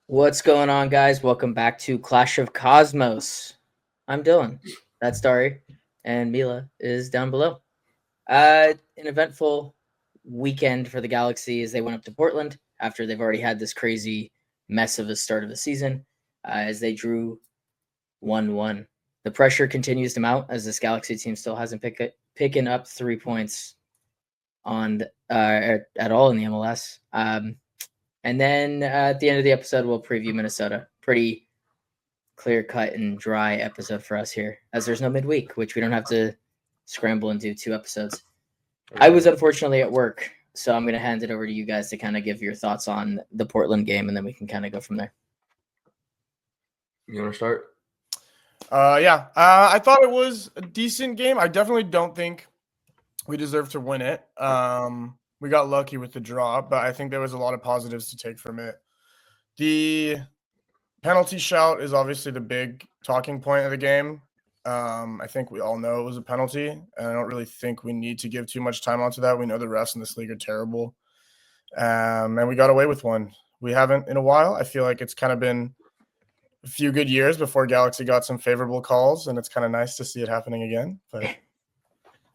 What's going on, guys? Welcome back to Clash of Cosmos. I'm Dylan. That's Dari, and Mila is down below. An eventful weekend for the Galaxy as they went up to Portland after they've already had this crazy mess of a start of the season, as they drew 1-1. The pressure continues to mount as this Galaxy team still hasn't picking up 3 points on at all in the MLS. And then at the end of the episode, we'll preview Minnesota. Pretty clear cut and dry episode for us here, as there's no midweek, which we don't have to scramble and do 2 episodes. I was unfortunately at work, so I'm going to hand it over to you guys to kind of give your thoughts on the Portland game, and then we can kind of go from there. You want to start? I thought it was a decent game. I definitely don't think we deserve to win it. We got lucky with the draw, but I think there was a lot of positives to take from it. The penalty shout is obviously the big talking point of the game. I think we all know it was a penalty, and I don't really think we need to give too much time onto that. We know the refs in this league are terrible, and we got away with one. We haven't in a while. I feel like it's kind of been a few good years before Galaxy got some favorable calls, and it's kind of nice to see it happening again. But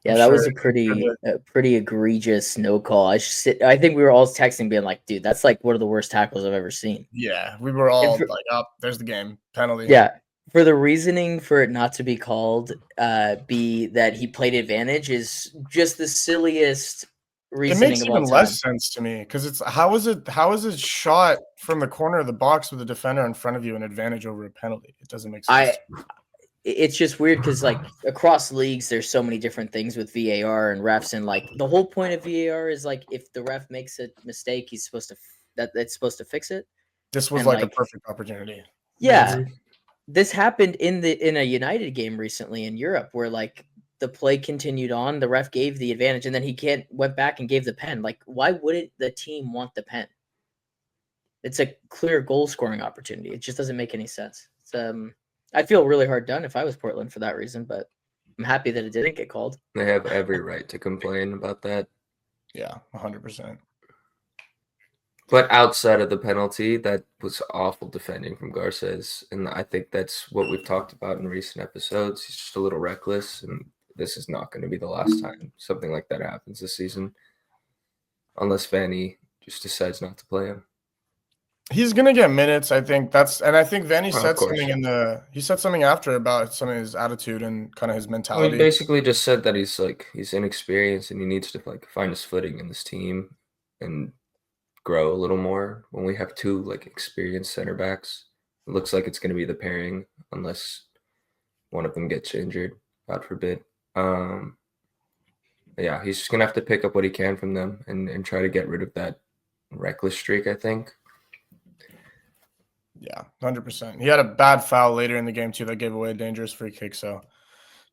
yeah, that was a pretty egregious no call. I think we were all texting, being like, "Dude, that's like one of the worst tackles I've ever seen." Yeah, we were all like, "Oh, there's the game penalty." Yeah, for the reasoning for it not to be called, be that he played advantage is just the silliest reasoning. It makes even less sense to me because it's how is it shot from the corner of the box with a defender in front of you an advantage over a penalty? It doesn't make sense. It's just weird because like across leagues, there's so many different things with VAR and refs, and like the whole point of VAR is like if the ref makes a mistake, he's supposed to that's supposed to fix it. This was like a perfect opportunity. Yeah, this happened in a United game recently in Europe where like the play continued on, the ref gave the advantage, and then he went back and gave the pen. Like, why wouldn't the team want the pen? It's a clear goal scoring opportunity. It just doesn't make any sense. It's I'd feel really hard done if I was Portland for that reason, but I'm happy that it didn't get called. They have every right to complain about that. Yeah, 100%. But outside of the penalty, that was awful defending from Garces, and I think that's what we've talked about in recent episodes. He's just a little reckless, and this is not going to be the last time something like that happens this season, unless Vanny just decides not to play him. He's gonna get minutes, I think. I think Vanny said something he said something after about some of his attitude and kind of his mentality. Well, he basically just said that he's inexperienced and he needs to like find his footing in this team and grow a little more. When we have 2 like experienced center backs, it looks like it's gonna be the pairing unless one of them gets injured, God forbid. Yeah, he's just gonna have to pick up what he can from them and try to get rid of that reckless streak, I think. Yeah, 100%. He had a bad foul later in the game too that gave away a dangerous free kick. So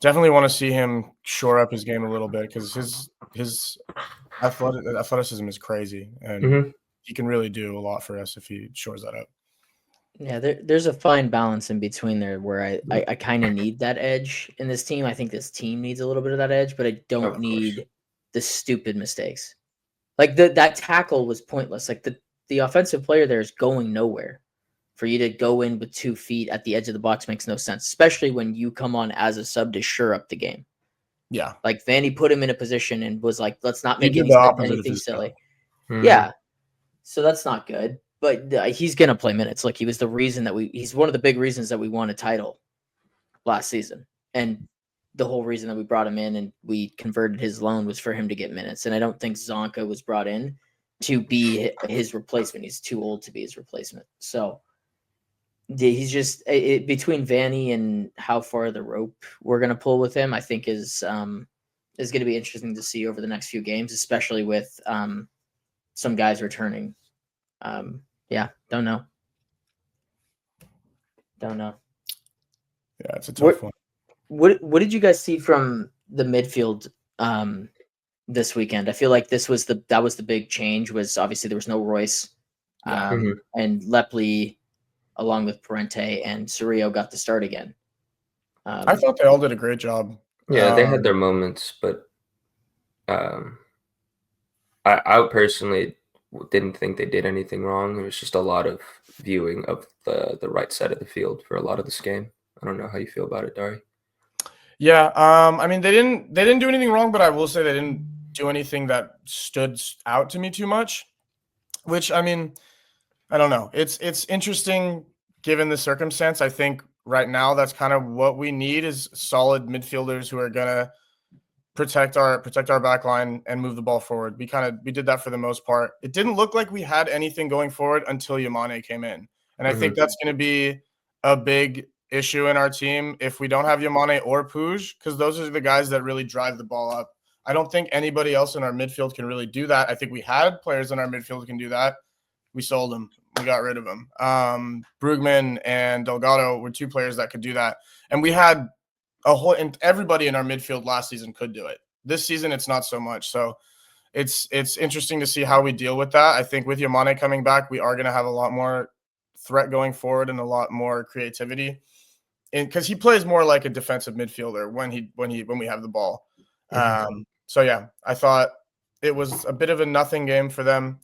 definitely want to see him shore up his game a little bit because his athleticism is crazy, and he can really do a lot for us if he shores that up. Yeah, there's a fine balance in between there where I kind of need that edge in this team. I think this team needs a little bit of that edge, but I don't need the stupid mistakes. Like that tackle was pointless. Like the offensive player there is going nowhere. For you to go in with 2 feet at the edge of the box makes no sense, especially when you come on as a sub to shore up the game. Yeah. Like Vanny put him in a position and was like, let's not make anything silly. Yeah. So that's not good. But he's going to play minutes. Like he was the reason that he's one of the big reasons that we won a title last season. And the whole reason that we brought him in and we converted his loan was for him to get minutes. And I don't think Zonka was brought in to be his replacement. He's too old to be his replacement. So he's just between Vanny and how far the rope we're going to pull with him, I think is going to be interesting to see over the next few games, especially with some guys returning. Yeah, don't know. Yeah, it's a tough one. What did you guys see from the midfield this weekend? I feel like that was the big change. Was obviously there was no Royce, and Lepley, along with Parente and Cerrillo, got the start again. I thought they all did a great job. Yeah, they had their moments, but I personally didn't think they did anything wrong. It was just a lot of viewing of the right side of the field for a lot of this game. I don't know how you feel about it, Dari. Yeah, I mean they didn't do anything wrong, but I will say they didn't do anything that stood out to me too much. Which, I mean, I don't know. It's interesting given the circumstance. I think right now that's kind of what we need is solid midfielders who are gonna protect our back line and move the ball forward. We did that for the most part. It didn't look like we had anything going forward until Yamane came in. And I think that's going to be a big issue in our team if we don't have Yamane or Puj, because those are the guys that really drive the ball up. I don't think anybody else in our midfield can really do that. I think we had players in our midfield who can do that. We sold them. We got rid of them. Brugman and Delgado were two players that could do that. And we had and everybody in our midfield last season could do it. This season, it's not so much. So it's interesting to see how we deal with that. I think with Yamane coming back, we are going to have a lot more threat going forward and a lot more creativity, because he plays more like a defensive midfielder when we have the ball. So yeah, I thought it was a bit of a nothing game for them.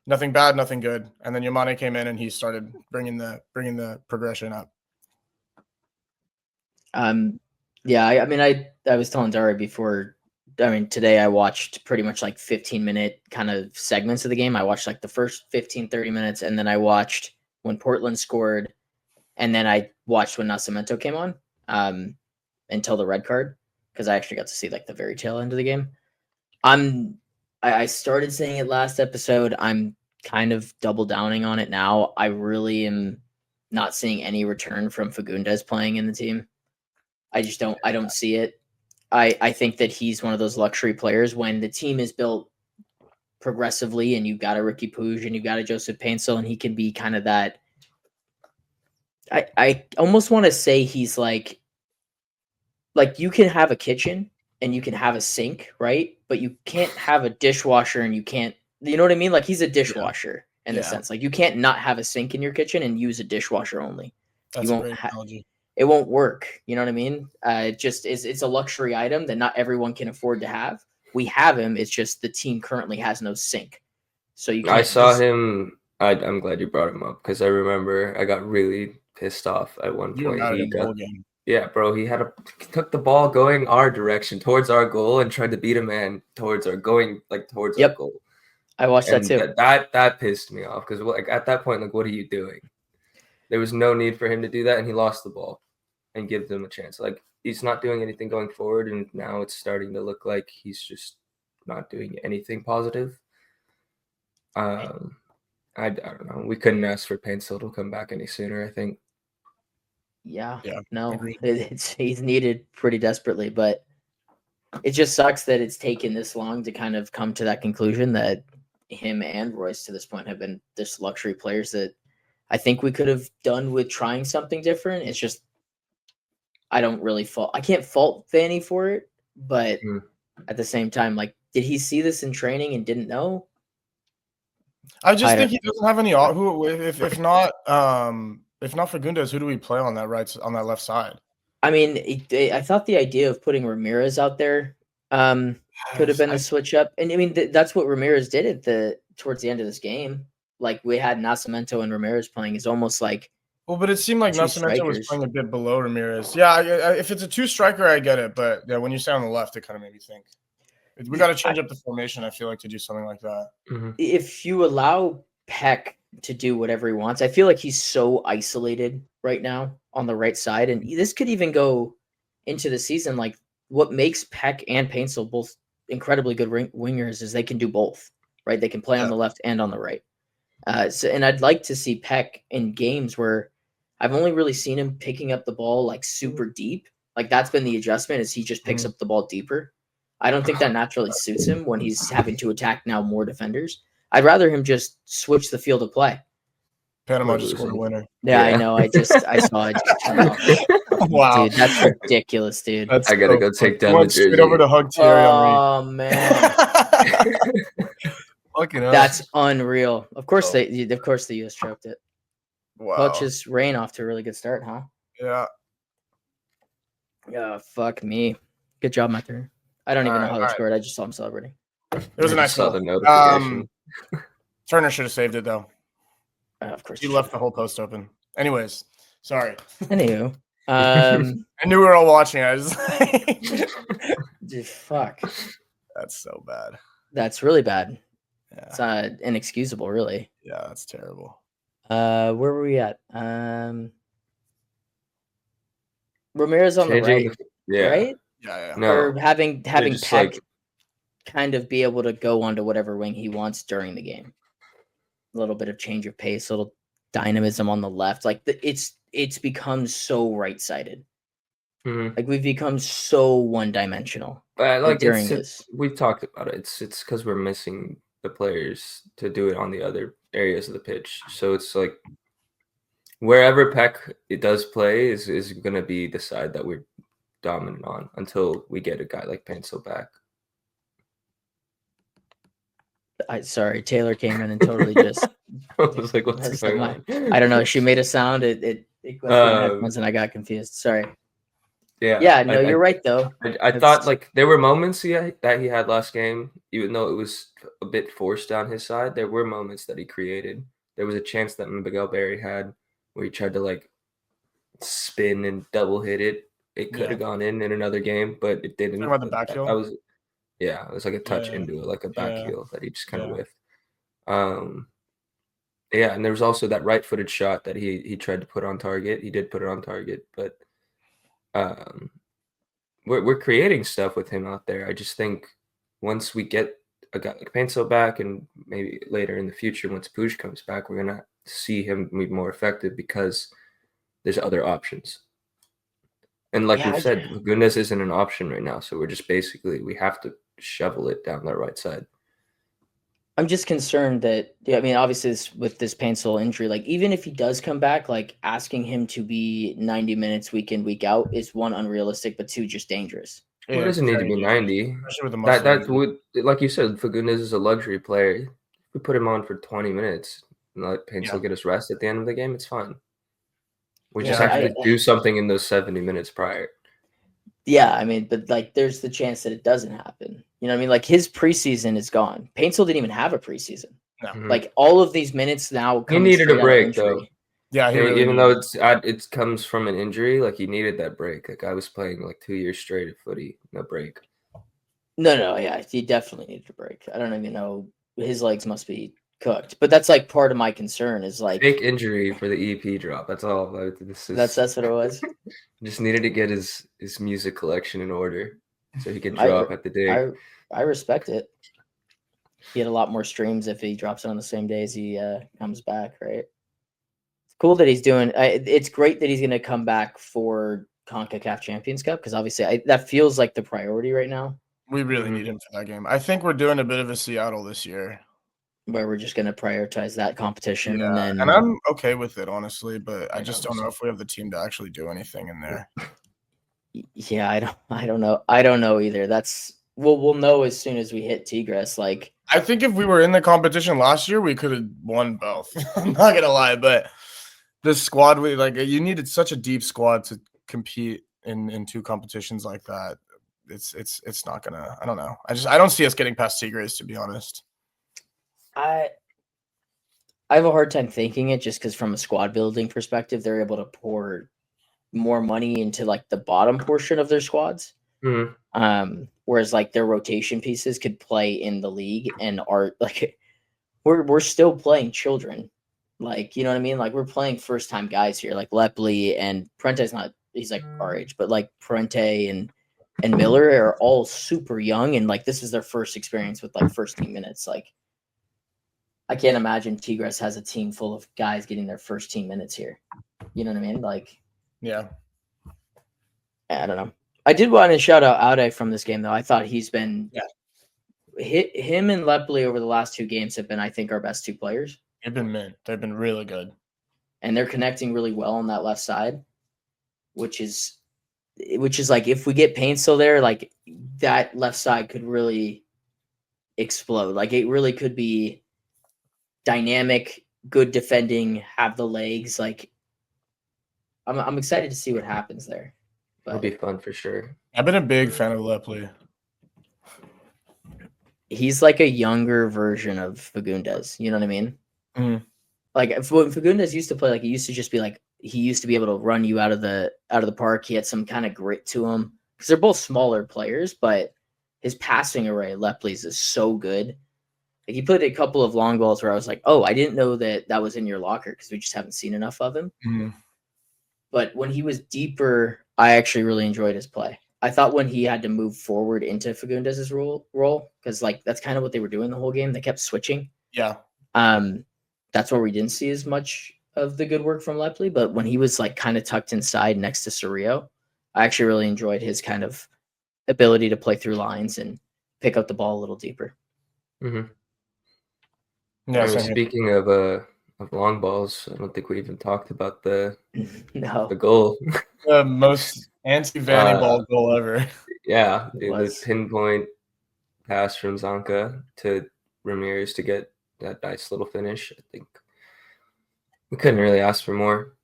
Nothing bad, nothing good. And then Yamane came in and he started bringing the progression up. Yeah, I mean, I was telling Dari before. I mean, today I watched pretty much like 15-minute kind of segments of the game. I watched like the first 15, 30 minutes, and then I watched when Portland scored, and then I watched when Nascimento came on until the red card, because I actually got to see like the very tail end of the game. I started saying it last episode. I'm kind of double downing on it now. I really am not seeing any return from Fagundes playing in the team. I don't see it. I think that he's one of those luxury players when the team is built progressively and you've got a Ricky Puig and you've got a Joseph Paintsel, and he can be kind of that. I almost want to say he's like you can have a kitchen and you can have a sink, right? But you can't have a dishwasher and you can't, you know what I mean? Like he's a dishwasher in the sense, like you can't not have a sink in your kitchen and use a dishwasher only. That's you a won't great analogy. It won't work. You know what I mean? It just is. It's a luxury item that not everyone can afford to have. We have him. It's just the team currently has no sink. So you can't. I saw him. I'm glad you brought him up because I remember I got really pissed off at one You were point. mad at He him the got, whole game. yeah, bro. He took the ball going our direction towards our goal and tried to beat a man towards our our goal. I watched that too. That pissed me off because like at that point, like, what are you doing? There was no need for him to do that, and he lost the ball and give them a chance. Like he's not doing anything going forward, and now it's starting to look like he's just not doing anything positive. I don't know. We couldn't ask for Paintsel to come back any sooner, I think. Yeah. Yeah. No, agreed. he's needed pretty desperately, but it just sucks that it's taken this long to kind of come to that conclusion that him and Royce to this point have been this luxury players that I think we could have done with trying something different. It's just I can't fault Vanny for it, but at the same time, like, did he see this in training and didn't know? I just think he doesn't have any. If not Fagundes, who do we play on that left side? I mean, I thought the idea of putting Ramirez out there could have been a switch up, and I mean that's what Ramirez did towards the end of this game. Like we had Nascimento and Ramirez playing. It's almost like. Well, but it seemed like Nascimento was playing a bit below Ramirez. Yeah, if it's a two striker, I get it. But yeah, when you say on the left, it kind of made me think. We got to change up the formation, I feel like, to do something like that. If you allow Peck to do whatever he wants, I feel like he's so isolated right now on the right side. And this could even go into the season. Like what makes Peck and Paintsel both incredibly good wingers is they can do both, right? They can play on the left and on the right. And I'd like to see Peck in games where I've only really seen him picking up the ball like super deep. Like that's been the adjustment is he just picks up the ball deeper. I don't think that naturally suits him when he's having to attack now more defenders. I'd rather him just switch the field of play. Panama just scored a winner. Yeah, I know. I saw it. Wow, dude, that's ridiculous, dude. I gotta go take down the jersey. Straight over to hug Thierry Henry. Oh man, that's unreal. Of course the US choked it. Wow, Hutch's rain off to a really good start, huh? Yeah. Yeah, fuck me. Good job, Matthew. I don't even know how they scored. I just saw him celebrating. It was a nice saw goal. the notification. Turner should have saved it though. Of course. He left the whole post open. Anyways, sorry. Anywho, I knew we were all watching. I was dude, fuck. That's so bad. That's really bad. Yeah. It's inexcusable, really. Yeah, that's terrible. Where were we at? Ramirez on the right, right? Yeah. No, or having just Peck kind of be able to go onto whatever wing he wants during the game. A little bit of change of pace, a little dynamism on the left. Like it's become so right-sided. Like we've become so one-dimensional. During this, we've talked about it. It's because we're missing the players to do it on the other areas of the pitch. So it's like wherever Peck it does play is going to be the side that we're dominant on until we get a guy like Pencil back. Sorry, Taylor came in and totally just. I was like, what's going on? I don't know. She made a sound. It went through my headphones and I got confused. Sorry. Yeah. No, you're right though. I thought like there were moments that he had last game, even though it was a bit forced down his side. There were moments that he created. There was a chance that Miguel Berry had where he tried to like spin and double hit it. It could have gone in another game, but it didn't. Talking about the back heel? It was like a touch into it, like a back heel that he just kind of whiffed. And there was also that right-footed shot that he tried to put on target. He did put it on target, but we're creating stuff with him out there. I just think once we get a guy like Pencil back, and maybe later in the future, once Puig comes back, we're gonna see him be more effective because there's other options. And like we've said, Lagunas isn't an option right now, so we're just we have to shovel it down that right side. I'm just concerned that, I mean, obviously with this Pencil injury, like even if he does come back, like asking him to be 90 minutes week in, week out is one, unrealistic, but two, just dangerous. It doesn't need to be 90. That would, like you said, Fagundes is a luxury player. If we put him on for 20 minutes and let Pencil get us rest at the end of the game, it's fine. We just have to do something in those 70 minutes prior. Yeah, I mean, but like there's the chance that it doesn't happen. You know what I mean? Like his preseason is gone. Pencil didn't even have a preseason. No. Like all of these minutes now. He needed a break though. Yeah, even though it comes from an injury, like he needed that break. Like I was playing like 2 years straight of footy, no break. No, yeah, he definitely needed a break. I don't even know. His legs must be cooked, but that's like part of my concern is like fake injury for the EP drop. That's all. That's what it was. Just needed to get his music collection in order so he could drop at the day. I respect it. He had a lot more streams if he drops it on the same day as he comes back, right? It's cool that he's doing. It's great that he's going to come back for CONCACAF Champions Cup because obviously that feels like the priority right now. We really need him for that game. I think we're doing a bit of a Seattle this year, where we're just going to prioritize that competition, and I'm okay with it honestly, but I just don't know if we have the team to actually do anything in there. Yeah, I don't know. I don't know either. We'll know as soon as we hit Tigres. Like I think if we were in the competition last year, we could have won both. I'm not gonna lie, but the squad you needed such a deep squad to compete in two competitions like that. It's not gonna. I don't know. I don't see us getting past Tigres, to be honest. I have a hard time thinking it just because from a squad building perspective, they're able to pour more money into like the bottom portion of their squads. Whereas like their rotation pieces could play in the league and are like we're still playing children. Like, you know what I mean? Like we're playing first time guys here, like Lepley and Parente's he's like our age, but like Parente and Miller are all super young and like this is their first experience with like first team minutes. Like I can't imagine Tigres has a team full of guys getting their first team minutes here. You know what I mean? Like, yeah. I don't know. I did want to shout out Aude from this game, though. I thought he's been him and Lepley over the last two games have been, I think, our best two players. They've been mint. They've been really good. And they're connecting really well on that left side, which is like if we get Paintsel there, like that left side could really explode. Like it really could be dynamic, good defending, have the legs. Like I'm excited to see what happens there. It'll be fun for sure. I've been a big fan of Lepley. he's like a younger version of Fagundes. You know what I mean? Mhm. Like when Fagundes used to play, like he used to just be like he used to be able to run you out of the park. He had some kind of grit to him because they're both smaller players, but his passing array, Lepley's, is so good. Like he put a couple of long balls where I was like, oh, I didn't know that was in your locker because we just haven't seen enough of him. Mhm. But when he was deeper, I actually really enjoyed his play. I thought when he had to move forward into Fagundes' role, because like that's kind of what they were doing the whole game. They kept switching. Yeah. That's where we didn't see as much of the good work from Lepley. But when he was like kind of tucked inside next to Cerrillo, I actually really enjoyed his kind of ability to play through lines and pick up the ball a little deeper. Mm-hmm. Yeah. I mean, Same here. speaking of long balls, I don't think we even talked about the No, goal. The most anti-Vanny ball goal ever. Yeah, it the was. pinpoint pass from Zonka to Ramirez to get that nice little finish. I think we couldn't really ask for more.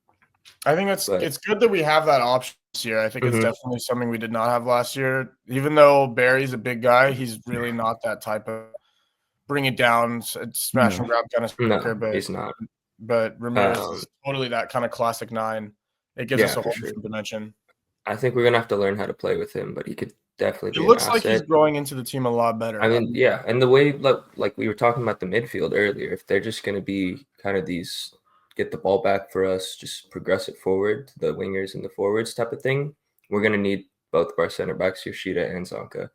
I think But it's good that we have that option this year. I think it's Mhm. definitely something we did not have last year. Even though Barry's a big guy, he's really not that type of bring it down, smash and grab kind of striker. No, he's not. But Ramirez is totally that kind of classic 9. It gives us a whole different dimension. I think we're gonna have to learn how to play with him, but he could definitely be It an looks like he's asset. growing into the team a lot better. I mean, yeah, and the way like we were talking about the midfield earlier, if they're just gonna be kind of these get the ball back for us, just progress it forward to the wingers and the forwards type of thing, we're gonna need both of our center backs, Yoshida and Zonka,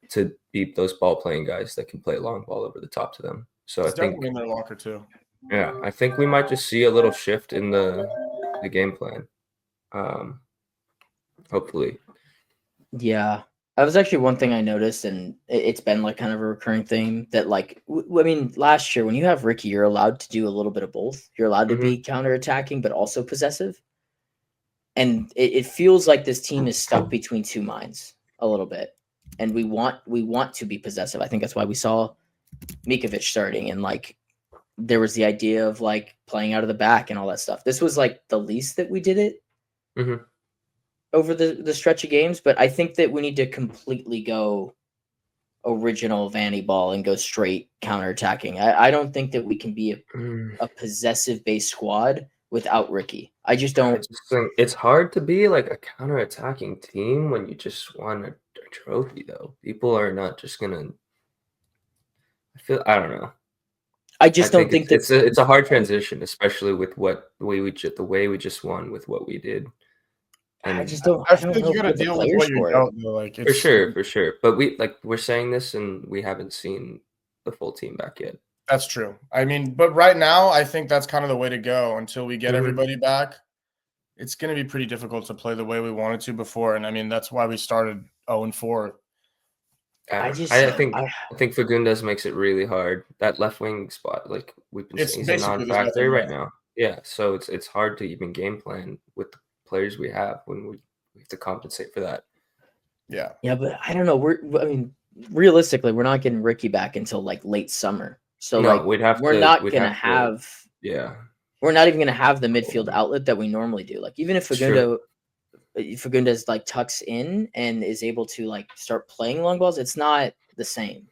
to be those ball playing guys that can play long ball over the top to them. So He's I think, definitely in their locker too. yeah, I think we might just see a little shift in the game plan. Hopefully. Yeah. That was actually one thing I noticed, and it's been like kind of a recurring theme that like I mean, last year when you have Ricky, you're allowed to do a little bit of both. You're allowed to be counterattacking, but also possessive. And it feels like this team is stuck between two minds a little bit. And we want to be possessive. I think that's why we saw Mikovic starting, and like there was the idea of like playing out of the back and all that stuff. This was like the least that we did it over the stretch of games, but I think that we need to completely go original Vanny ball and go straight counterattacking. I don't think that we can be a possessive based squad without Ricky. I just I don't. just think it's hard to be like a counter-attacking team when you just won a trophy, though. People are not just gonna. I don't know. I I just think don't think that it's a hard transition, especially with the way we just won with what we did. And I just don't. I I feel don't like know you if got we to have the deal with players what you're for it. dealt. Like for sure. But we're saying this, and we haven't seen the full team back yet. That's true. I mean, but right now, I think that's kind of the way to go until we get everybody back. It's going to be pretty difficult to play the way we wanted to before, and I mean that's why we started 0-4. I think Fagundes makes it really hard. That left wing spot, like we've been saying, he's a non-factor right now. Yeah, so it's hard to even game plan with the players we have when we have to compensate for that. Yeah, but I don't know. I mean, realistically, we're not getting Ricky back until like late summer. So no, like we're not gonna have. Yeah, we're not even gonna have the midfield outlet that we normally do. Like even if Fagundes like tucks in and is able to like start playing long balls, it's not the same.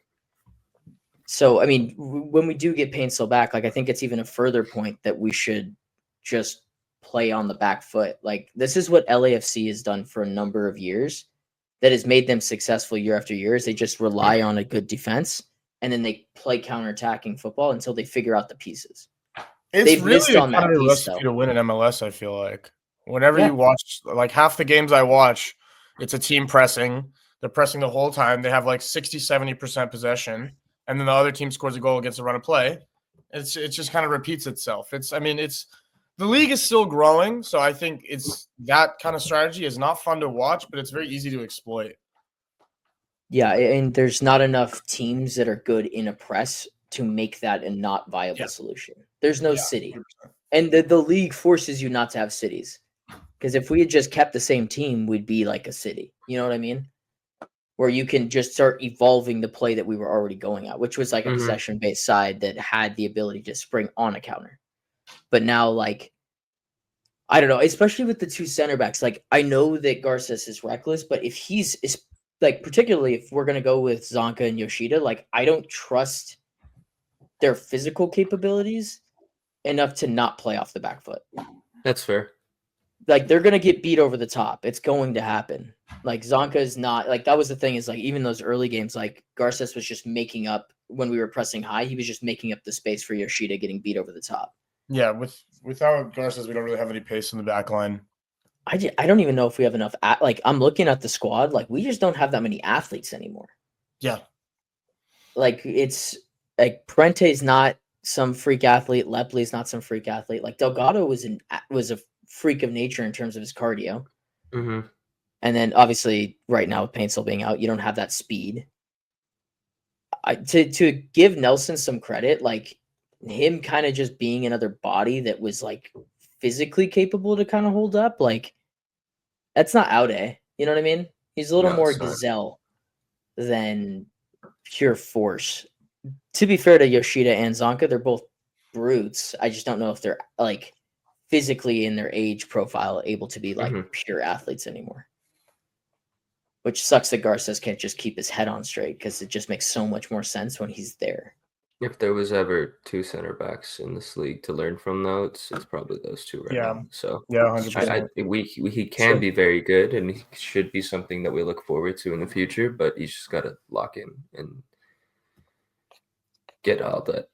So I mean, when we do get Painstill back, like I think it's even a further point that we should just play on the back foot. Like this is what LAFC has done for a number of years that has made them successful year after year. Is they just rely on a good defense and then they play counterattacking football until they figure out the pieces. They've really kind of a recipe to win in MLS. I feel like whenever you watch, like half the games I watch, it's a team pressing. They're pressing the whole time. They have like 60-70% possession, and then the other team scores a goal, gets a run of play. It just kind of repeats itself. The league is still growing, so I think it's that kind of strategy is not fun to watch, but it's very easy to exploit. Yeah, and there's not enough teams that are good in a press to make that a not viable solution. There's no city. 100%. And the league forces you not to have cities. Because if we had just kept the same team, we'd be like a city. You know what I mean? Where you can just start evolving the play that we were already going at, which was like a possession-based side that had the ability to spring on a counter. But now, like, I don't know, especially with the two center backs. Like, I know that Garces is reckless, but if he's like particularly if we're gonna go with Zonka and Yoshida, like I don't trust their physical capabilities enough to not play off the back foot. That's fair. Like they're gonna get beat over the top. It's going to happen. Like Zonka is not like that was the thing is like even those early games, like Garces was just making up when we were pressing high, he was just making up the space for Yoshida getting beat over the top. Yeah, without Garces, we don't really have any pace in the back line. I don't even know if we have enough. Like I'm looking at the squad, like we just don't have that many athletes anymore. Yeah, like it's like Parente's not some freak athlete. Lepley's not some freak athlete. Like Delgado was a freak of nature in terms of his cardio. Mm-hmm. And then obviously right now with Paintsel being out, you don't have that speed. To give Nelson some credit, like him kind of just being another body that was like physically capable to kind of hold up, like that's not Aude. You know what I mean? He's a little No, more it's not. gazelle than pure force. To be fair to Yoshida and Zonka, they're both brutes. I just don't know if they're like physically in their age profile able to be like pure athletes anymore. Which sucks that Garces can't just keep his head on straight because it just makes so much more sense when he's there. If there was ever two center backs in this league to learn from, though, it's probably those two right now. So yeah, 100%. He can be very good, and he should be something that we look forward to in the future. But he's just got to lock in and get all that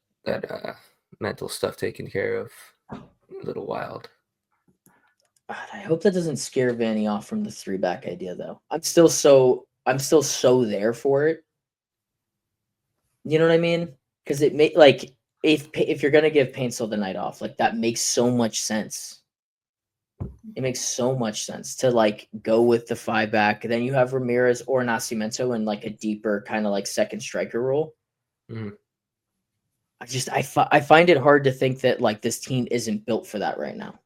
mental stuff taken care of. A little wild. God, I hope that doesn't scare Vanny off from the 3-back idea, though. I'm still so there for it. You know what I mean? Because it may like if you're gonna give Paintsel the night off, like that makes so much sense. It makes so much sense to like go with the 5-back. Then you have Ramirez or Nascimento in like a deeper kind of like second striker role. Mm-hmm. I find it hard to think that like this team isn't built for that right now,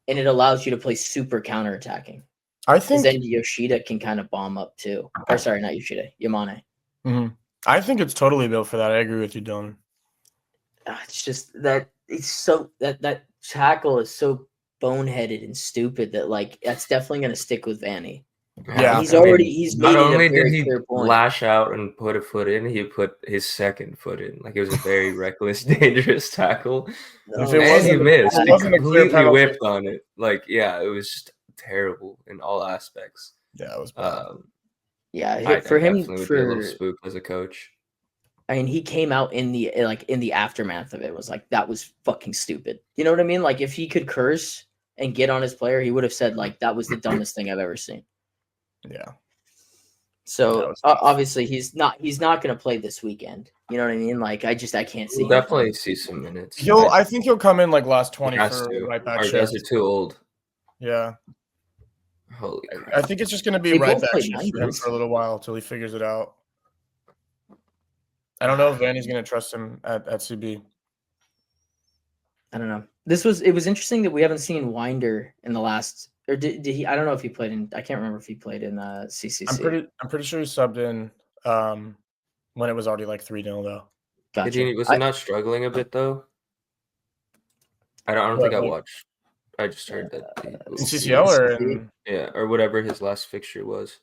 and it allows you to play super counterattacking. I think then Yoshida can kind of bomb up too. Or sorry, not Yoshida, Yamane. Mm-hmm. I think it's totally built for that. I agree with you, Dylan. It's just that it's so that tackle is so boneheaded and stupid that like that's definitely going to stick with Vanny. Yeah, he's made not it only a very did he clear point. lash out and put a foot in, he put his second foot in. Like it was a very reckless, dangerous tackle. If it And he missed. He wasn't a clear completely penalty. whipped on it. Like, yeah, it was just terrible in all aspects. Yeah, it was bad. Yeah, for him, definitely would be a little spooked as a coach. I mean, he came out in the aftermath of it was like that was fucking stupid. You know what I mean? Like if he could curse and get on his player, he would have said like that was the dumbest thing I've ever seen. Yeah. So obviously he's not going to play this weekend. You know what I mean? Like I can't see. We'll definitely see some minutes. I think he'll come in like last 20 for right back. Our guys are too old. Yeah. Holy crap. I think it's just going to be right back shift for him for a little while until he figures it out. I don't know if Vanny's going to trust him at CB. I don't know. It was interesting that we haven't seen Winder in the last, or did he? I don't know if he played in. I can't remember if he played in CCC. I'm pretty sure he subbed in when it was already like 3-0 though. Gotcha. Was he not struggling a bit though? I don't think I watched. I just heard that in CCL or whatever his last fixture was.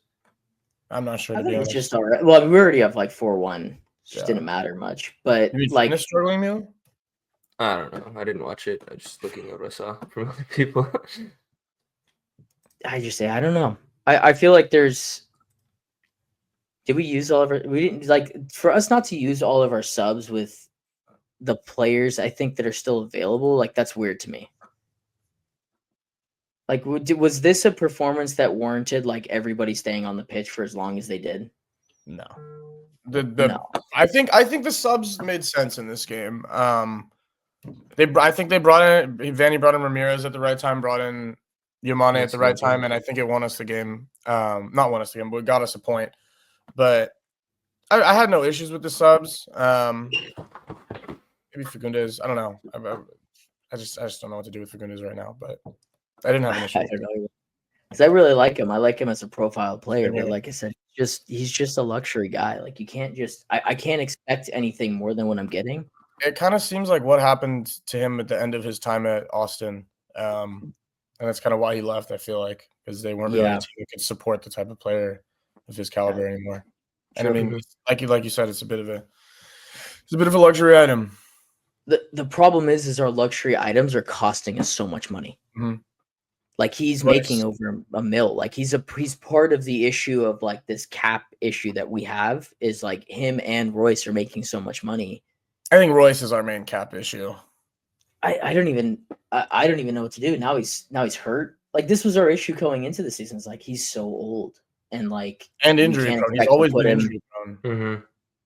I'm not sure. I think it's just all right. Well, we already have like 4-1. Just didn't matter much, but like struggling meal. I don't know. I didn't watch it. I was just looking at what I saw from other people. I don't know. I feel like did we use all of our, we didn't like for us not to use all of our subs with the players I think that are still available. Like that's weird to me. Like was this a performance that warranted like everybody staying on the pitch for as long as they did? No. No. I think the subs made sense in this game. I think they brought in Vanny, brought in Ramirez at the right time, brought in Yamane at the right time, and I think it won us the game. Not won us the game, but it got us a point. But I had no issues with the subs. Maybe Fagundes. I don't know. I just don't know what to do with Fagundes right now. But I didn't have an issue. Because I really like him. I like him as a profile player, but like I said, he's just a luxury guy. Like you can't just I can't expect anything more than what I'm getting. It kind of seems like what happened to him at the end of his time at Austin. And that's kind of why he left, I feel like, because they weren't really a team who could support the type of player of his caliber anymore. And Sure. I mean, like you said, it's a bit of a luxury item. The problem is our luxury items are costing us so much money. Mhm. Like he's Royce. making over $1 million. Like he's part of the issue of like this cap issue that we have is like him and Royce are making so much money. I think Royce is our main cap issue. I don't even know what to do. Now he's hurt. Like this was our issue going into the season. It's like he's so old and like And we injury can't prone. He's expect to always put been him. injury prone. Mm-hmm.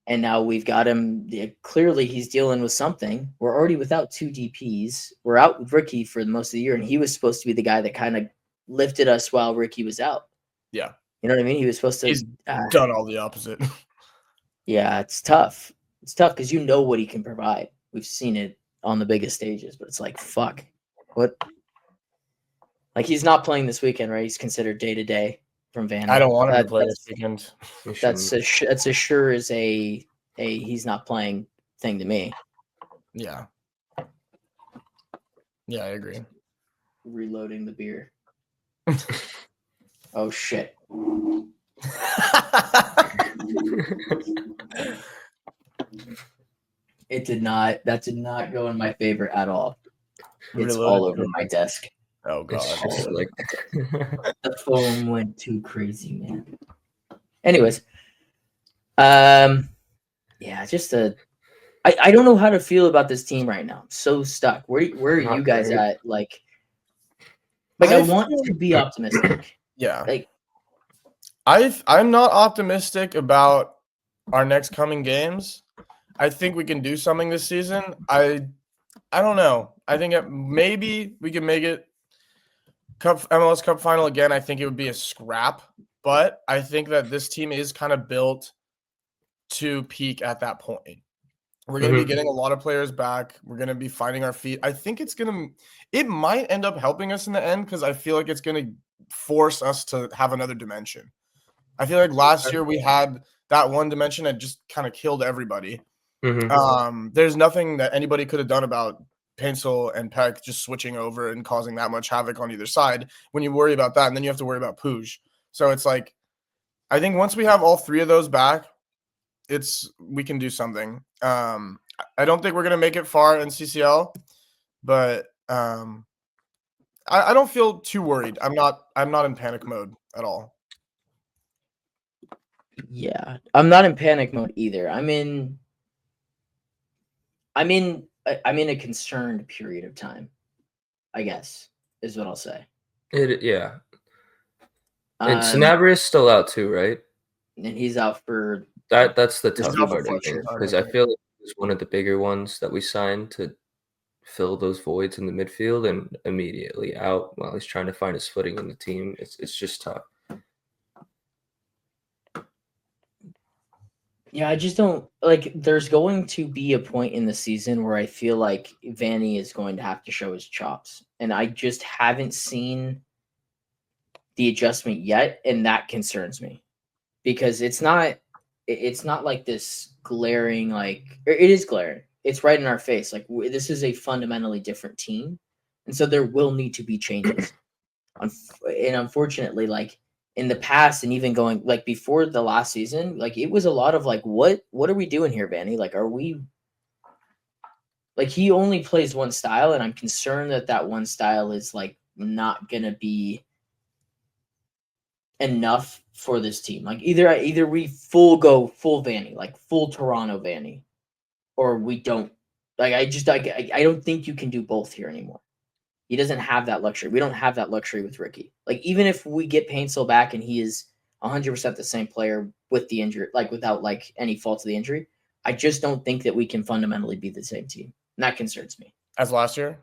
And now we've got him. Clearly, he's dealing with something. We're already without 2 DPs. We're out with Ricky for most of the year, and he was supposed to be the guy that kind of lifted us while Ricky was out. Yeah. You know what I mean? He was supposed to. He's done all the opposite. Yeah, it's tough. It's tough because you know what he can provide. We've seen it on the biggest stages, but it's like, fuck. What? Like, he's not playing this weekend, right? He's considered day-to-day from Vanny. I don't want him to play this weekend. That's as sure as a he's not playing thing to me. Yeah. Yeah, I agree. Reloading the beer. Oh shit. That did not go in my favor at all. It's all over my desk. Oh god. It's just like The phone went too crazy, man. Anyways. Yeah, just I don't know how to feel about this team right now. I'm so stuck. Where are you guys at? Like I want to be optimistic. Yeah. Like I'm not optimistic about our next coming games. I think we can do something this season. I don't know. I think maybe we can make it MLS Cup final again. I think it would be a scrap, but I think that this team is kind of built to peak at that point. We're going to be getting a lot of players back. We're going to be finding our feet. I think it might end up helping us in the end because I feel like it's going to force us to have another dimension. I feel like last year we had that one dimension that just kind of killed everybody. There's nothing that anybody could have done about Pencil and Peck just switching over and causing that much havoc on either side. When you worry about that, and then you have to worry about Puig. So it's like, I think once we have all three of those back, we can do something. I don't think we're gonna make it far in CCL, but I don't feel too worried. I'm not in panic mode at all. Yeah, I'm not in panic mode either. I'm in a concerned period of time, I guess, is what I'll say. Yeah. And Sanabria still out too, right? And he's out for that's the tough out part, for I think, sure. because I feel like he's one of the bigger ones that we signed to fill those voids in the midfield, and immediately out while he's trying to find his footing in the team. It's just tough. Yeah, I just don't like. There's going to be a point in the season where I feel like Vanny is going to have to show his chops, and I just haven't seen the adjustment yet, and that concerns me because it's not like this glaring it is glaring. It's right in our face. Like this is a fundamentally different team, and so there will need to be changes. And unfortunately, like in the past and even going like before the last season, like it was a lot of like, what are we doing here, Vanny? Like, are we like he only plays one style, and I'm concerned that one style is like not gonna be enough for this team. Like either we go full Vanny, like full Toronto Vanny, or we don't. Like I don't think you can do both here anymore. He doesn't have that luxury. We don't have that luxury with Ricky. Like even if we get Paintsel back and he is 100% the same player with the injury, like without like any fault of the injury, I just don't think that we can fundamentally be the same team. And that concerns me. As last year?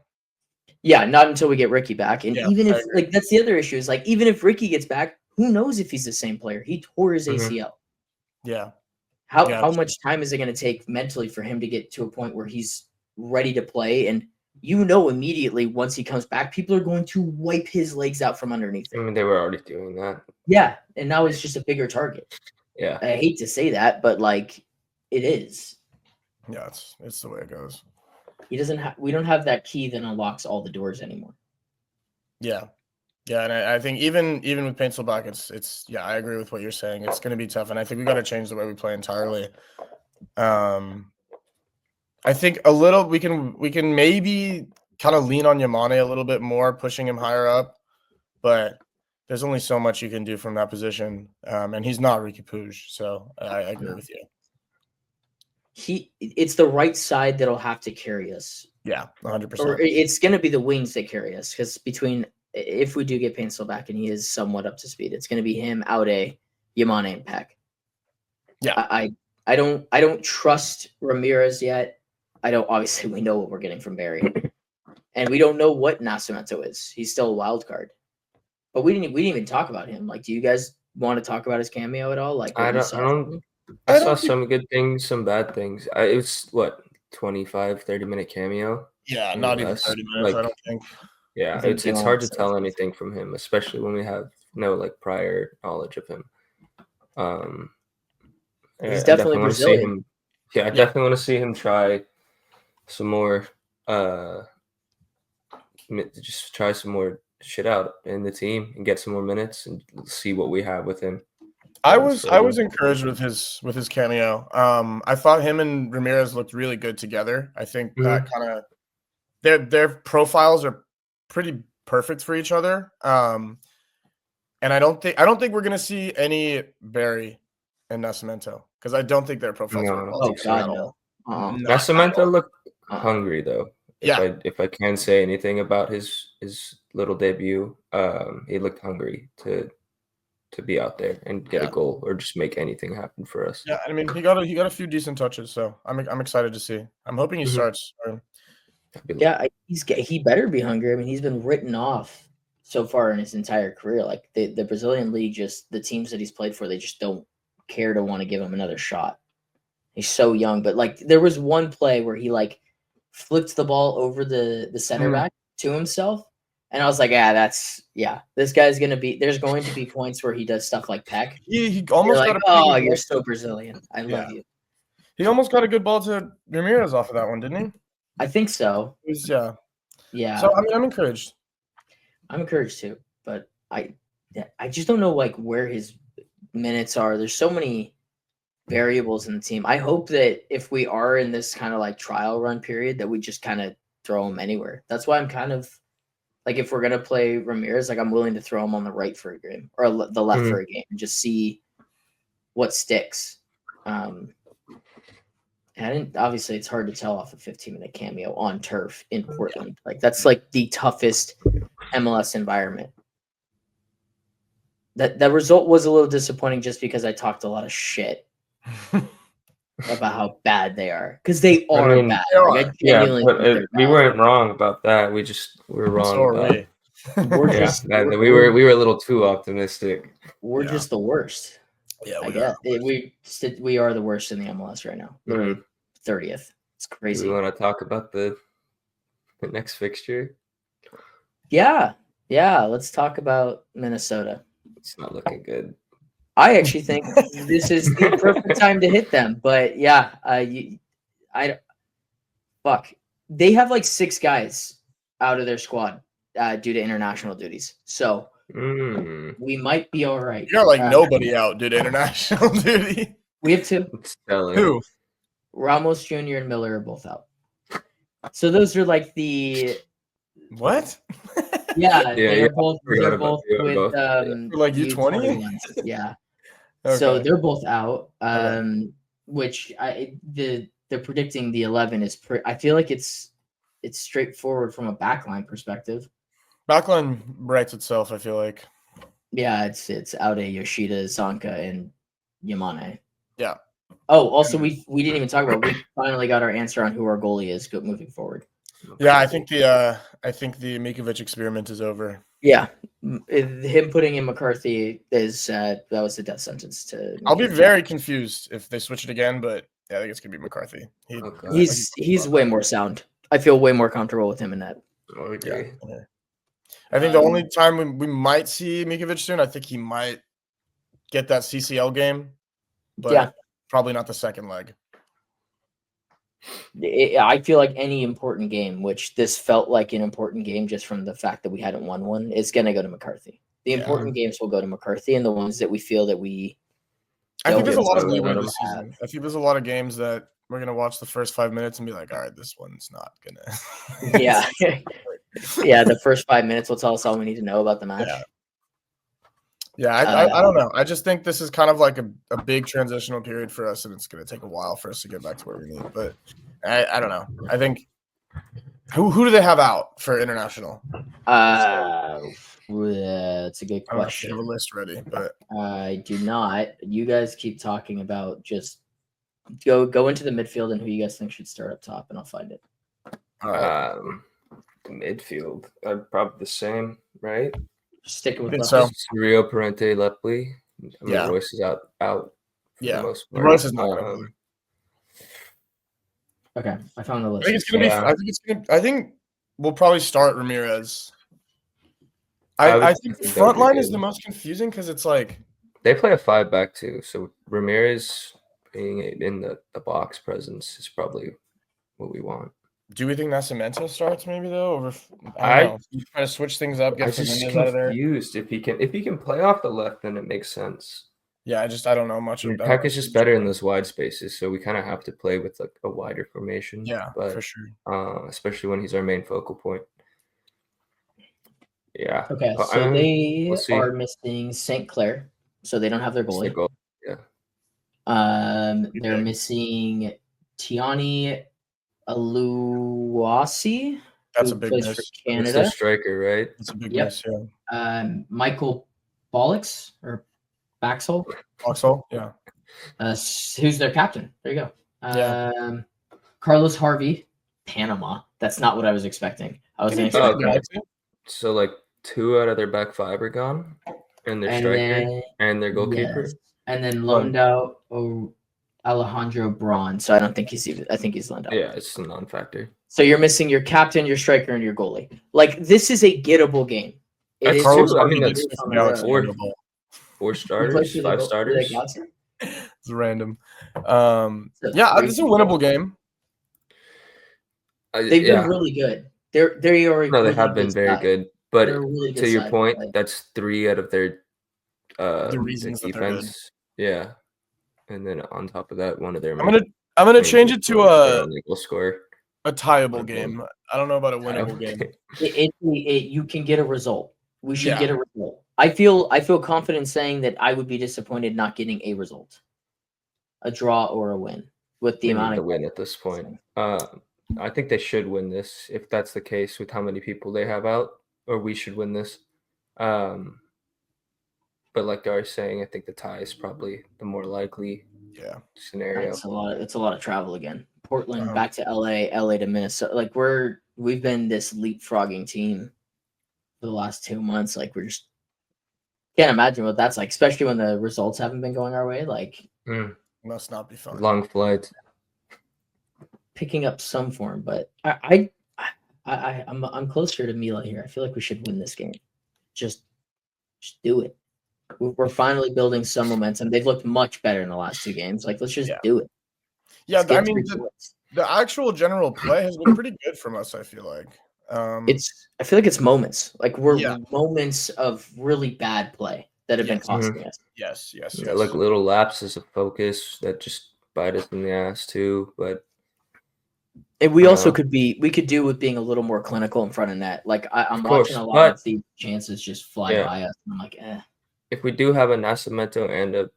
Yeah, not until we get Ricky back. And Yeah, even if like that's the other issue is like even if Ricky gets back, who knows if he's the same player? He tore his ACL. Yeah. How much time is it going to take mentally for him to get to a point where he's ready to play? And immediately once he comes back, people are going to wipe his legs out from underneath him. I mean, they were already doing that. Yeah, and now it's just a bigger target. Yeah. I hate to say that, but like it is. Yeah, it's the way it goes. We don't have that key that unlocks all the doors anymore. Yeah. Yeah, and I think even with Paintsville back, it's yeah, I agree with what you're saying. It's going to be tough, and I think we got to change the way we play entirely. I think a little we can maybe kind of lean on Yamane a little bit more, pushing him higher up, but there's only so much you can do from that position, and he's not Ricky Puig, so I agree with you. It's the right side that'll have to carry us. Yeah, 100%. Or it's going to be the wings that carry us because if we do get Paintsville back and he is somewhat up to speed, it's going to be him, Aude, Yamane, and Peck. Yeah, I don't trust Ramirez yet. Obviously we know what we're getting from Barry, and we don't know what Nascimento is. He's still a wild card, but we didn't even talk about him. Like, do you guys want to talk about his cameo at all? Like, I saw some good things, some bad things. It was what 25-30 minute cameo. Yeah, not even 30 minutes. I don't think. Yeah, it's hard to tell anything from him, especially when we have no prior knowledge of him. He's definitely Brazilian. I definitely want to see him try some more. Just try some more shit out in the team and get some more minutes and see what we have with him. I was encouraged with his cameo. I thought him and Ramirez looked really good together. I think that kind of their profiles are pretty perfect for each other. And I don't think we're gonna see any Barry and Nascimento because I don't think their profiles are at all. Nascimento looked hungry though. Yeah. If I can say anything about his little debut, he looked hungry to be out there and get a goal or just make anything happen for us. Yeah, I mean he got a few decent touches, so I'm excited to see. I'm hoping he starts. Yeah, he better be hungry. I mean, he's been written off so far in his entire career. Like the Brazilian league, just the teams that he's played for, they just don't care to want to give him another shot. He's so young, but there was one play where he flipped the ball over the center back to himself. And I was like, this guy's going to be – there's going to be points where he does stuff like Peck. He almost got you're so Brazilian. I love you. He almost got a good ball to Ramirez off of that one, didn't he? I think so. Yeah. So, I mean, I'm encouraged. I'm encouraged too. But I just don't know, where his minutes are. There's so many variables in the team. I hope that if we are in this kind of trial run period that we just kind of throw him anywhere. That's why I'm kind of – if we're gonna play Ramirez, I'm willing to throw him on the right for a game or the left for a game and just see what sticks. And obviously it's hard to tell off a 15-minute cameo on turf in Portland. That's the toughest MLS environment. That result was a little disappointing just because I talked a lot of shit about how bad they are because they are bad. We weren't wrong about that. We were wrong. We were a little too optimistic. We're just the worst. Yeah, we are the worst in the MLS right now. We're 30th. It's crazy. Do we want to talk about the next fixture? Yeah. Let's talk about Minnesota. It's not looking good. I actually think this is the perfect time to hit them, but they have 6 guys out of their squad due to international duties, so we might be all right. You're nobody out due to international duty. We have 2. Who? Ramos Jr. and Miller are both out. So those are the what? They're both with U20. Yeah. Okay. So they're both out, which they're predicting the 11 is I feel like it's straightforward from a backline perspective. Backline writes itself, I feel like. Yeah, it's Aude, Yoshida, Zanka, and Yamane. Yeah. Oh, also we didn't even talk about we finally got our answer on who our goalie is moving forward. Yeah, I think the Mikovic experiment is over. Yeah, him putting in McCarthy is that was a death sentence to. I'll be very confused if they switch it again, but I think it's gonna be McCarthy. He's way more sound. I feel way more comfortable with him in that. Okay. Yeah. I think the only time we might see Mikovic soon, I think he might get that CCL game, but probably not the second leg. I feel like any important game, which this felt like an important game just from the fact that we hadn't won one, is going to go to McCarthy. The Yeah. important games will go to McCarthy, and the ones that we feel that we I think there's a lot of so leeway let 'em this season. I think there's a lot of games that we're gonna watch the first 5 minutes and be like, all right, this one's not gonna. yeah, yeah. The first 5 minutes will tell us all we need to know about the match. Yeah, I don't know. I just think this is kind of like a big transitional period for us, and it's going to take a while for us to get back to where we need. But I don't know. I think who do they have out for international? That's a good I don't know if you question. have a list ready, but I do not. You guys keep talking about just go into the midfield and who you guys think should start up top, and I'll find it. all right. The midfield, probably the same, right? Stick with think left. so. Rio Parente, Lepley. I mean, Yeah. Royce is out for Yeah. the most part. Royce is not going to play. Okay, I found the list. I think it's going to Yeah. be. I think it's going to. I think we'll probably start Ramirez. I think that would front be line is good. the most confusing because it's like They play a 5-back too, so Ramirez being in the box presence is probably what we want. do we think Nascimento starts maybe though? Or I don't know. You try to switch things up, I'm get just Fernandez out of there. confused. If he can play off the left, then it makes sense. Yeah, I don't know much about. Peck is just better in those wide spaces, so we kind of have to play with like a wider formation. Yeah, but for sure. Especially when he's our main focal point. Yeah. Okay, so they we'll see. are missing St. Clair, so they don't have their It's the goalie. goal. Yeah. They're missing Tiani Aluwasi, That's who a big plays miss. for It's Canada. the striker, right? That's a big Yep. miss. Yeah. Michael Bollocks or Baxel, Oxall. Yeah. who's their captain. There you go. Yeah. Carlos Harvey, Panama. That's not what I was expecting. I was Can he expecting. play back too? So like 2 out of their back 5 are gone, and their striker and their goalkeeper. Yes. And then loaned out Alejandro Braun. So I don't think he's even. I think he's loaned out. Yeah, it's a non-factor. So you're missing your captain, your striker, and your goalie. Like this is a gettable game. That's Carlos true. I Harvey mean, that's did play for Galaxy on the ball. 4 He plays starters, for 5 the starters. Galaxy? It's random. Yeah, this is a winnable game. They've been really good. They are. No, they have been very good. But really good to your side, point, like- that's 3 out of their The reasons that they're good. defense. Yeah, and then on top of that, one of their. I'm gonna change it to a goal score. tieable game. I don't know about a winnable game. You can get a result. We should get a result. I feel confident saying that I would be disappointed not getting a result, a draw or a win with the amount of of win at this point. I think they should win this if that's the case with how many people they have out, or we should win this. But like Dari's saying, I think the tie is probably the more likely scenario. It's a lot of travel again. Portland back to LA to Minnesota. Like we've been this leapfrogging team for the last 2 months. Like we're just can't imagine what that's like, especially when the results haven't been going our way. Like must not be fun. Long flights. Picking up some form, but I'm closer to Mila here. I feel like we should win this game. Just do it. We're finally building some momentum. They've looked much better in the last 2 games. Like let's just do it. Yeah, I mean the actual general play has been pretty good from us. I feel like I feel like it's moments. Like we're moments of really bad play that have been costing us. Yes. Like little lapses of focus that just bite us in the ass too, but. And we also could do with being a little more clinical in front of net. Like I'm watching a lot of these chances just fly by us. And I'm like, If we do have a Nascimento and a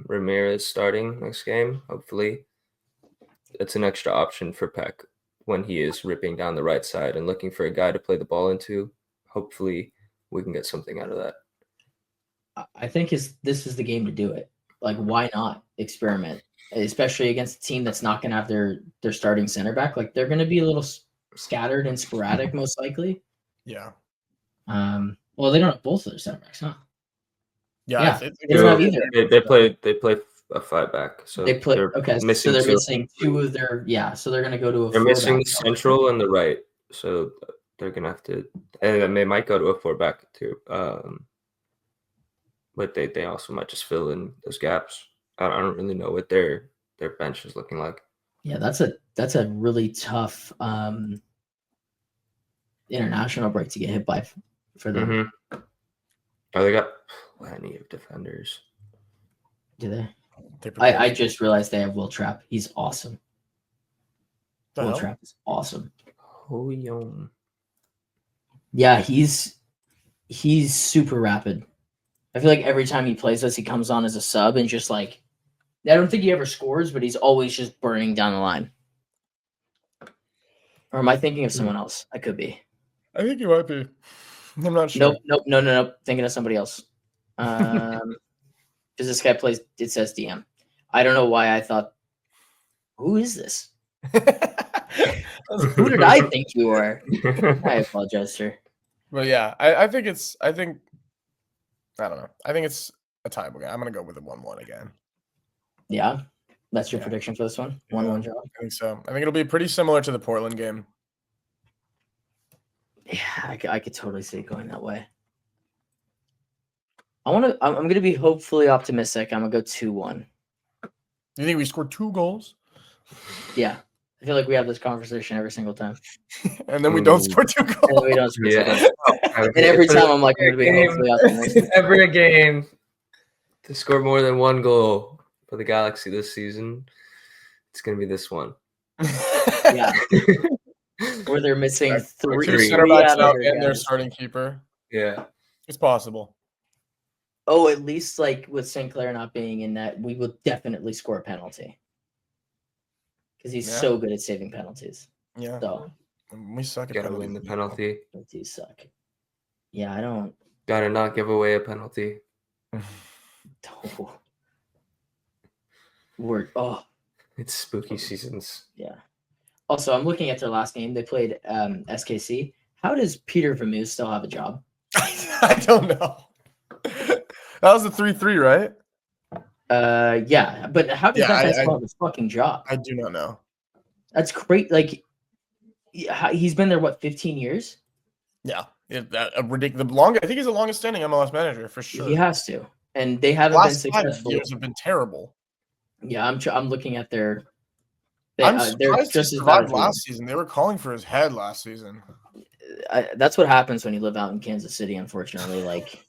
Ramirez starting next game, hopefully, it's an extra option for Peck when he is ripping down the right side and looking for a guy to play the ball into. Hopefully, we can get something out of that. I think this is the game to do it. Like, why not experiment? Especially against a team that's not going to have their starting center back. Like they're going to be a little scattered and sporadic, most likely. Yeah. Well, they don't have both of their center backs, huh? Yeah. They don't have either. They play a 5-back. So they play. Missing so they're missing 2 of their. Yeah. So they're going to go to a. They're missing the central and the right. So they're going to have to, and they might go to a 4-back too. But they also might just fill in those gaps. I don't really know what their bench is looking like. Yeah, that's a really tough international break to get hit by for them. Mm-hmm. Oh, they got plenty of defenders. Do they? They prepare I for- just realized they have Will Trapp. He's awesome. The Will hell? Trapp is awesome. Oh, yum. Yeah, he's super rapid. I feel like every time he plays us, he comes on as a sub and just like, I don't think he ever scores, but he's always just burning down the line. Or am I thinking of someone else? I could be. I think you might be. I'm not sure. Nope. Thinking of somebody else. Because this guy plays, it says DM. I don't know why I thought, who is this? Who did I think you were? I apologize, sir. But yeah, I think I don't know. I think it's a tie game. I'm gonna go with a 1-1 again. Yeah, that's your Yeah. prediction for this one. Yeah. 1-1 draw. I think so. I think it'll be pretty similar to the Portland game. Yeah, I could totally see it going that way. I'm gonna be hopefully optimistic. I'm gonna go 2-1. You think we scored 2 goals? Yeah, I feel like we have this conversation every single time, And then we don't score 2 and then goals. we don't. Score Yeah. and every time I'm like, I'm gonna be hopefully optimistic. Every game to score more than 1 goal for the Galaxy this season. It's going to be this one. Yeah, where they're missing With 2 three center backs out of out their and their guys. starting keeper. Yeah. It's possible. Oh, at least like with Sinclair not being in that, we will definitely score a penalty because he's Yeah. so good at saving penalties. Yeah. So We suck at Got to win the penalty. penalties suck. Yeah, I don't. Got to not give away a penalty. It's spooky seasons. Yeah. Also, I'm looking at their last game. They played SKC. How does Peter Vermeer still have a job? I don't know. That was a 3-3, right? Yeah, but how does Yeah, that guy I- still have a fucking job? I do not know. That's great. Like, he's been there what, 15 years? Yeah. A ridiculous. I think he's the longest standing MLS manager for sure. He has to, and they haven't Last been 5 successful. years have been terrible. Yeah, I'm looking at their. I'm they're surprised he just as bad survived as we last season. They were calling for his head last season. that's what happens when you live out in Kansas City. Unfortunately, like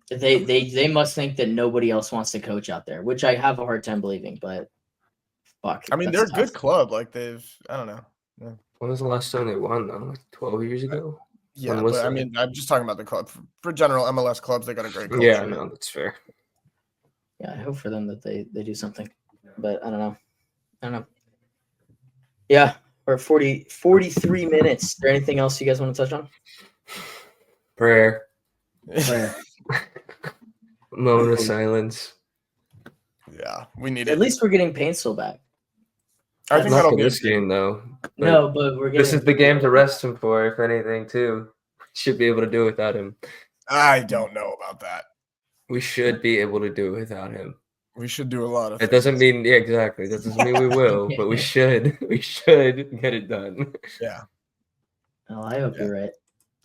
they must think that nobody else wants to coach out there, which I have a hard time believing. But fuck, I mean, that's they're a tough. good club. Like I don't know. When was the last time they won, though? Like 12 years ago? Yeah, When was but I that? mean, I'm just talking about the club. For general MLS clubs, they got a great culture. Yeah, no, that's fair. Yeah, I hope for them that they do something, but I don't know. Yeah, we're at 43 minutes. Is there anything else you guys want to touch on? Prayer. Prayer. Moment of silence. Yeah, we need At it. least we're getting Paintsel back. I think Not that'll for be this game, though. But No, but we're getting. this is the game to rest him for, if anything, too. Should be able to do without him. I don't know about that. We should be able to do without him. We should do a lot of. It doesn't mean, yeah, exactly. That doesn't mean we will, but we should. We should get it done. Yeah, Oh, I hope you're right.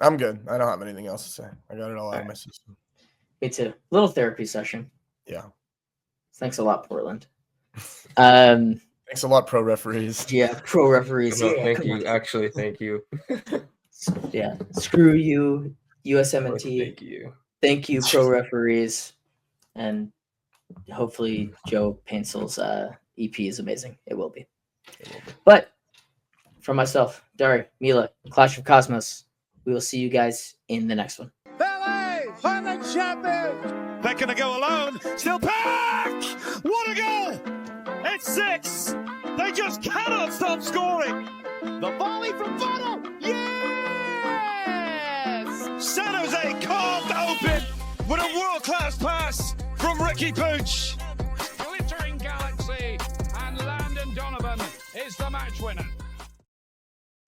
I'm good. I don't have anything else to say. I got it all out of my system. Me too. Little therapy session. Yeah. Thanks a lot, Portland. Thanks a lot, pro referees. Yeah, pro referees. No, Yeah, thank come you. on. Actually, thank you. Yeah, screw you, USMNT. Thank you. Thank you, pro referees, and hopefully Joe Painsel's EP is amazing. It will be. But for myself, Dari, Mila, Clash of Cosmos, we will see you guys in the next one. Ballet, Highland champions. They're going to go alone. Still back. What a goal. It's 6. They just cannot stop scoring. The volley from Votto. Yes. San Jose carved open with a world-class pass from Ricky Pooch. Glittering Galaxy, and Landon Donovan is the match winner.